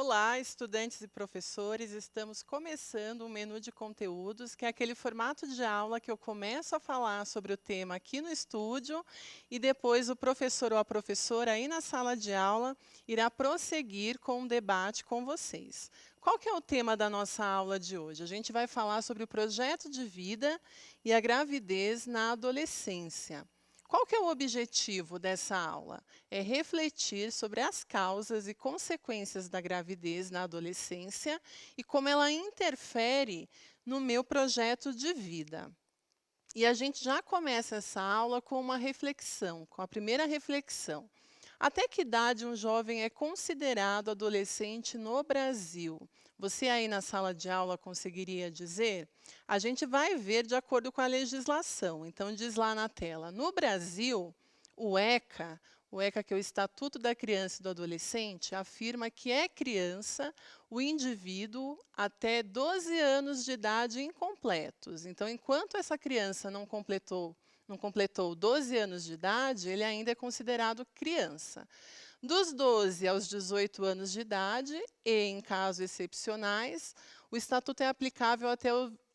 Olá, estudantes e professores. Estamos começando um menu de conteúdos, que é aquele formato de aula que eu começo a falar sobre o tema aqui no estúdio e depois o professor ou a professora aí na sala de aula irá prosseguir com um debate com vocês. Qual que é o tema da nossa aula de hoje? A gente vai falar sobre o projeto de vida e a gravidez na adolescência. Qual que é o objetivo dessa aula? É refletir sobre as causas e consequências da gravidez na adolescência e como ela interfere no meu projeto de vida. E a gente já começa essa aula com uma reflexão, com a primeira reflexão. Até que idade um jovem é considerado adolescente no Brasil? Você aí na sala de aula conseguiria dizer? A gente vai ver de acordo com a legislação. Então diz lá na tela, no Brasil, o ECA, que é o Estatuto da Criança e do Adolescente, afirma que é criança o indivíduo até 12 anos de idade incompletos. Então, enquanto essa criança não completou 12 anos de idade, ele ainda é considerado criança. Dos 12 aos 18 anos de idade, e em casos excepcionais, o Estatuto é aplicável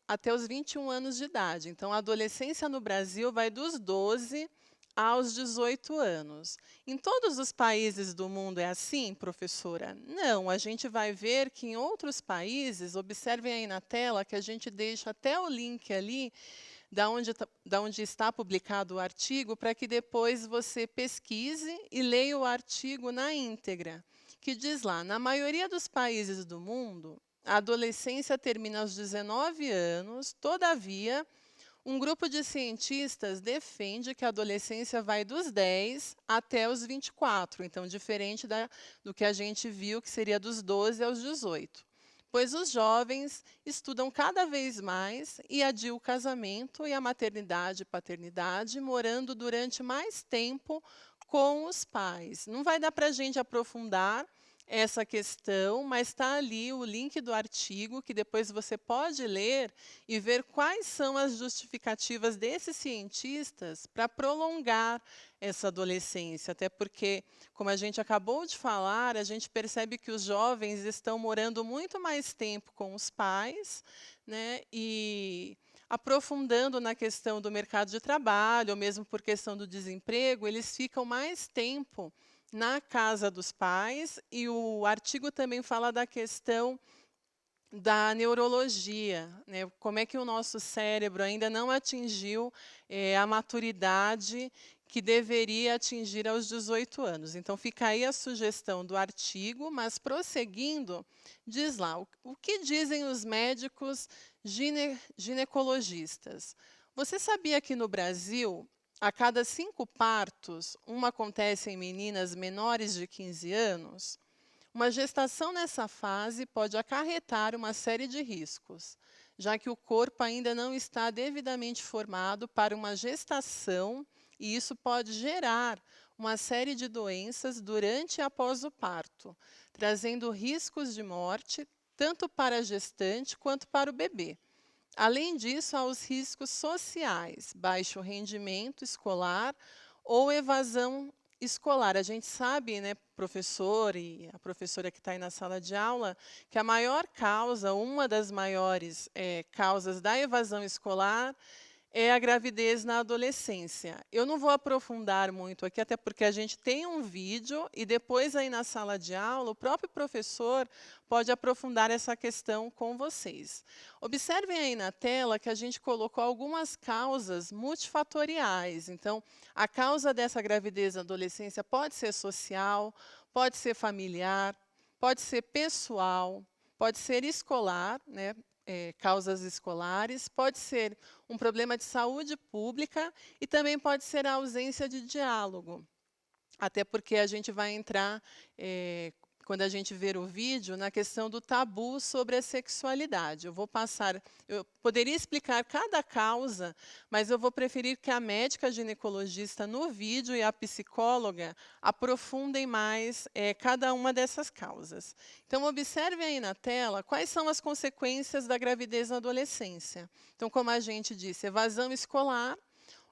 até os 21 anos de idade. Então, a adolescência no Brasil vai dos 12 aos 18 anos. Em todos os países do mundo é assim, professora? Não, a gente vai ver que em outros países, observem aí na tela que a gente deixa até o link ali da onde está publicado o artigo, para que depois você pesquise e leia o artigo na íntegra, que diz lá, na maioria dos países do mundo, a adolescência termina aos 19 anos, todavia, um grupo de cientistas defende que a adolescência vai dos 10 até os 24, então diferente do que a gente viu, que seria dos 12 aos 18. Pois os jovens estudam cada vez mais e adiam o casamento e a maternidade e paternidade, morando durante mais tempo com os pais. Não vai dar para a gente aprofundar essa questão, mas está ali o link do artigo, que depois você pode ler e ver quais são as justificativas desses cientistas para prolongar essa adolescência. Até porque, como a gente acabou de falar, a gente percebe que os jovens estão morando muito mais tempo com os pais, né, e aprofundando na questão do mercado de trabalho, ou mesmo por questão do desemprego, eles ficam mais tempo na casa dos pais, e o artigo também fala da questão da neurologia, né? Como é que o nosso cérebro ainda não atingiu a maturidade que deveria atingir aos 18 anos. Então, fica aí a sugestão do artigo, mas prosseguindo, diz lá, o que dizem os médicos ginecologistas? Você sabia que no Brasil, a cada 5 partos, uma acontece em meninas menores de 15 anos? Uma gestação nessa fase pode acarretar uma série de riscos, já que o corpo ainda não está devidamente formado para uma gestação, e isso pode gerar uma série de doenças durante e após o parto, trazendo riscos de morte tanto para a gestante quanto para o bebê. Além disso, há os riscos sociais, baixo rendimento escolar ou evasão escolar. A gente sabe, né, professor e a professora que está aí na sala de aula, que a maior causa, uma das maiores causas da evasão escolar é a gravidez na adolescência. Eu não vou aprofundar muito aqui, até porque a gente tem um vídeo e depois aí na sala de aula, o próprio professor pode aprofundar essa questão com vocês. Observem aí na tela que a gente colocou algumas causas multifatoriais. Então, a causa dessa gravidez na adolescência pode ser social, pode ser familiar, pode ser pessoal, pode ser escolar, né? Causas escolares, pode ser um problema de saúde pública e também pode ser a ausência de diálogo. Até porque a gente vai entrar, quando a gente ver o vídeo, na questão do tabu sobre a sexualidade. Eu poderia explicar cada causa, mas eu vou preferir que a médica ginecologista no vídeo e a psicóloga aprofundem mais cada uma dessas causas. Então, observe aí na tela quais são as consequências da gravidez na adolescência. Então, como a gente disse, evasão escolar.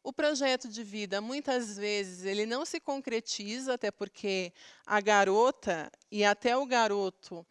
O projeto de vida, muitas vezes, ele não se concretiza, até porque a garota e até o garoto,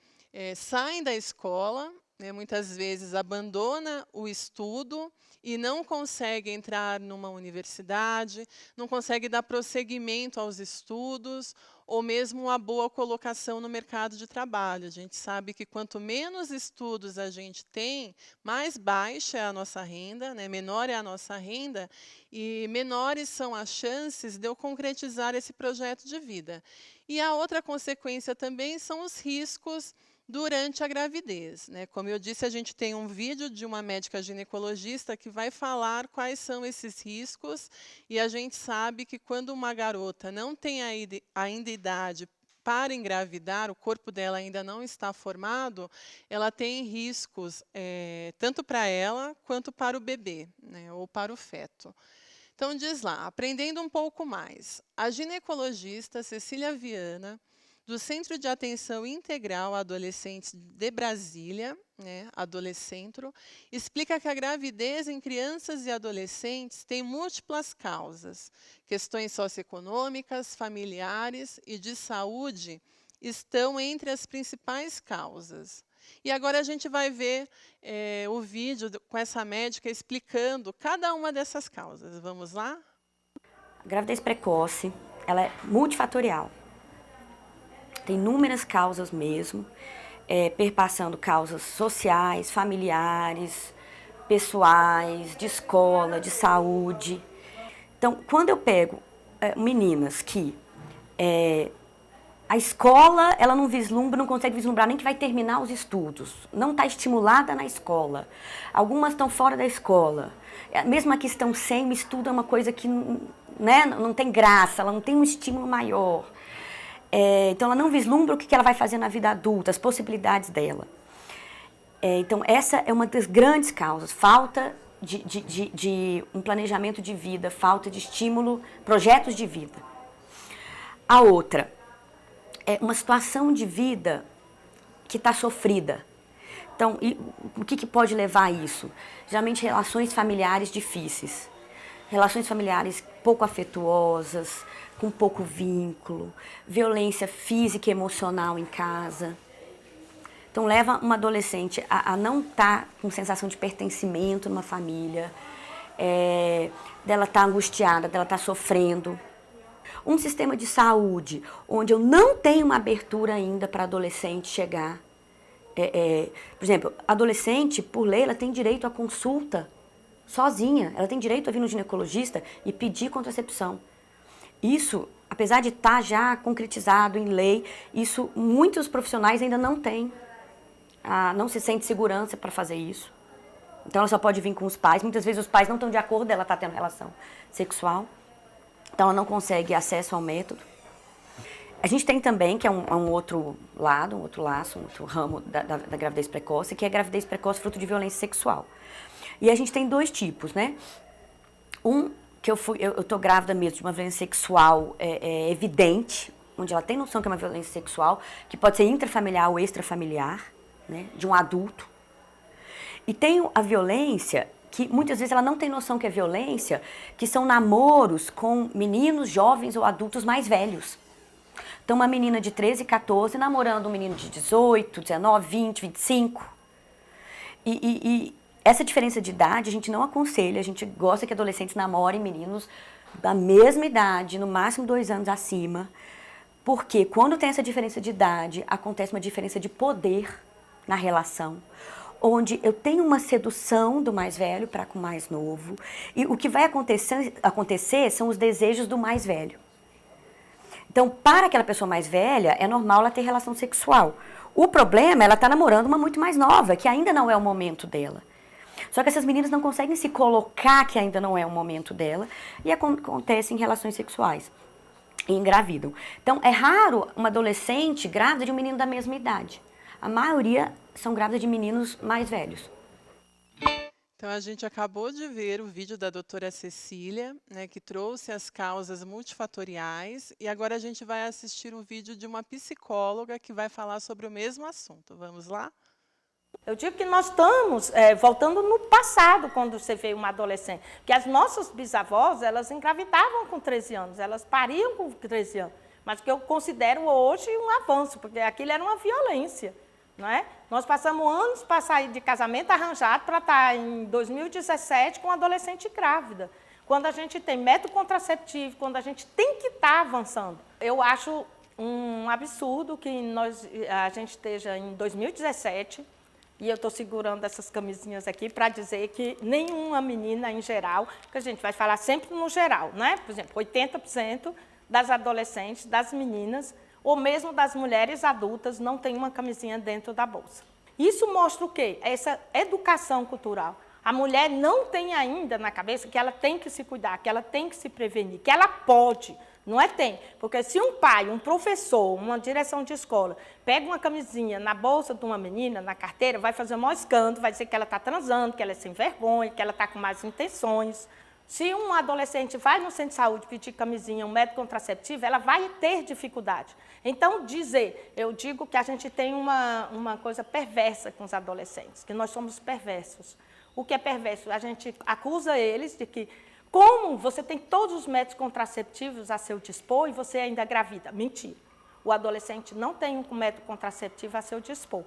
saem da escola, né, muitas vezes abandona o estudo e não consegue entrar numa universidade, não consegue dar prosseguimento aos estudos, ou mesmo uma boa colocação no mercado de trabalho. A gente sabe que quanto menos estudos a gente tem, mais baixa é a nossa renda, né, menor é a nossa renda, e menores são as chances de eu concretizar esse projeto de vida. E a outra consequência também são os riscos durante a gravidez, né? Como eu disse, a gente tem um vídeo de uma médica ginecologista que vai falar quais são esses riscos, e a gente sabe que quando uma garota não tem ainda idade para engravidar, o corpo dela ainda não está formado, ela tem riscos tanto para ela quanto para o bebê, né, ou para o feto. Então, diz lá, aprendendo um pouco mais, a ginecologista Cecília Viana, do Centro de Atenção Integral a Adolescentes de Brasília, né, Adolescentro, explica que a gravidez em crianças e adolescentes tem múltiplas causas. Questões socioeconômicas, familiares e de saúde estão entre as principais causas. E agora a gente vai ver o vídeo com essa médica explicando cada uma dessas causas. Vamos lá? A gravidez precoce, ela é multifatorial. Tem inúmeras causas mesmo, perpassando causas sociais, familiares, pessoais, de escola, de saúde. Então, quando eu pego meninas que a escola, ela não vislumbra, não consegue vislumbrar nem que vai terminar os estudos, não está estimulada na escola, algumas estão fora da escola, mesmo a que estão sem, o estudo é uma coisa que, né, não tem graça, ela não tem um estímulo maior. Então, ela não vislumbra o que ela vai fazer na vida adulta, as possibilidades dela. Então, essa é uma das grandes causas, falta de um planejamento de vida, falta de estímulo, projetos de vida. A outra é uma situação de vida que está sofrida. Então, o que pode levar a isso? Geralmente, relações familiares difíceis, relações familiares pouco afetuosas, com pouco vínculo, violência física e emocional em casa. Então, leva uma adolescente a não estar com sensação de pertencimento numa família, dela estar angustiada, dela estar sofrendo. Um sistema de saúde onde eu não tenho uma abertura ainda para adolescente chegar. Por exemplo, adolescente, por lei, ela tem direito à consulta sozinha. Ela tem direito a vir no ginecologista e pedir contracepção. Isso, apesar de estar já concretizado em lei, isso muitos profissionais ainda não têm. Não se sente segurança para fazer isso. Então ela só pode vir com os pais. Muitas vezes os pais não estão de acordo dela estar tendo relação sexual. Então ela não consegue acesso ao método. A gente tem também, que é um outro lado, um outro laço, um outro ramo da gravidez precoce, que é a gravidez precoce fruto de violência sexual. E a gente tem dois tipos, né? Que eu tô grávida mesmo de uma violência sexual evidente, onde ela tem noção que é uma violência sexual, que pode ser intrafamiliar ou extrafamiliar, né, de um adulto. E tem a violência que muitas vezes ela não tem noção que é violência, que são namoros com meninos, jovens ou adultos mais velhos. Então, uma menina de 13, 14 namorando um menino de 18, 19, 20, 25. E essa diferença de idade a gente não aconselha, a gente gosta que adolescentes namorem meninos da mesma idade, no máximo 2 anos acima, porque quando tem essa diferença de idade, acontece uma diferença de poder na relação, onde eu tenho uma sedução do mais velho para com o mais novo, e o que vai acontecer são os desejos do mais velho. Então, para aquela pessoa mais velha, é normal ela ter relação sexual. O problema é ela estar namorando uma muito mais nova, que ainda não é o momento dela. Só que essas meninas não conseguem se colocar que ainda não é o momento dela, e acontecem relações sexuais e engravidam. Então, é raro uma adolescente grávida de um menino da mesma idade. A maioria são grávidas de meninos mais velhos. Então, a gente acabou de ver o vídeo da doutora Cecília, né, que trouxe as causas multifatoriais, e agora a gente vai assistir um vídeo de uma psicóloga que vai falar sobre o mesmo assunto. Vamos lá? Eu digo que nós estamos voltando no passado, quando você vê uma adolescente. Porque as nossas bisavós, elas engravidavam com 13 anos, elas pariam com 13 anos. Mas que eu considero hoje um avanço, porque aquilo era uma violência. Não é? Nós passamos anos para sair de casamento arranjado para estar em 2017 com uma adolescente grávida. Quando a gente tem método contraceptivo, quando a gente tem que estar avançando. Eu acho um absurdo que a gente esteja em 2017 e eu estou segurando essas camisinhas aqui para dizer que nenhuma menina em geral, que a gente vai falar sempre no geral, né? Por exemplo, 80% das adolescentes, das meninas, ou mesmo das mulheres adultas, não tem uma camisinha dentro da bolsa. Isso mostra o quê? Essa educação cultural. A mulher não tem ainda na cabeça que ela tem que se cuidar, que ela tem que se prevenir, que ela pode. Não é tem. Porque se um pai, um professor, uma direção de escola, pega uma camisinha na bolsa de uma menina, na carteira, vai fazer o maior escândalo, vai dizer que ela está transando, que ela é sem vergonha, que ela está com más intenções. Se um adolescente vai no centro de saúde pedir camisinha, um método contraceptivo, ela vai ter dificuldade. Então, eu digo que a gente tem uma coisa perversa com os adolescentes, que nós somos perversos. O que é perverso? A gente acusa eles de que, como você tem todos os métodos contraceptivos a seu dispor e você ainda gravida? Mentira. O adolescente não tem um método contraceptivo a seu dispor.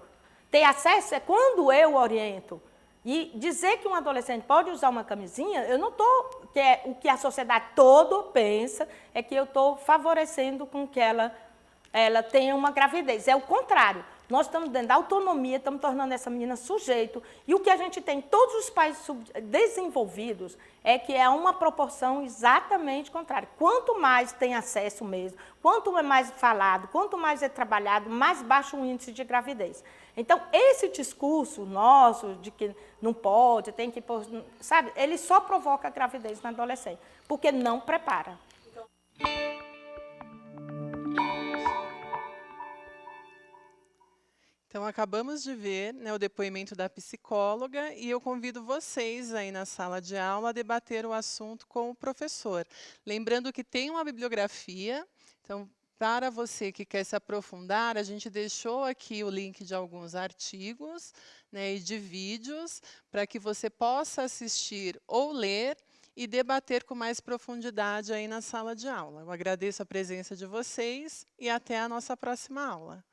Ter acesso é quando eu oriento. E dizer que um adolescente pode usar uma camisinha, eu não estou... o que a sociedade toda pensa é que eu estou favorecendo com que ela tenha uma gravidez. É o contrário. Nós estamos dando autonomia, estamos tornando essa menina sujeito. E o que a gente tem em todos os países desenvolvidos é que é uma proporção exatamente contrária. Quanto mais tem acesso mesmo, quanto é mais falado, quanto mais é trabalhado, mais baixo o índice de gravidez. Então, esse discurso nosso de que não pode, tem que... Sabe, ele só provoca a gravidez na adolescente, porque não prepara. Então, acabamos de ver, né, o depoimento da psicóloga e eu convido vocês aí na sala de aula a debater o assunto com o professor. Lembrando que tem uma bibliografia, então, para você que quer se aprofundar, a gente deixou aqui o link de alguns artigos, né, e de vídeos para que você possa assistir ou ler e debater com mais profundidade aí na sala de aula. Eu agradeço a presença de vocês e até a nossa próxima aula.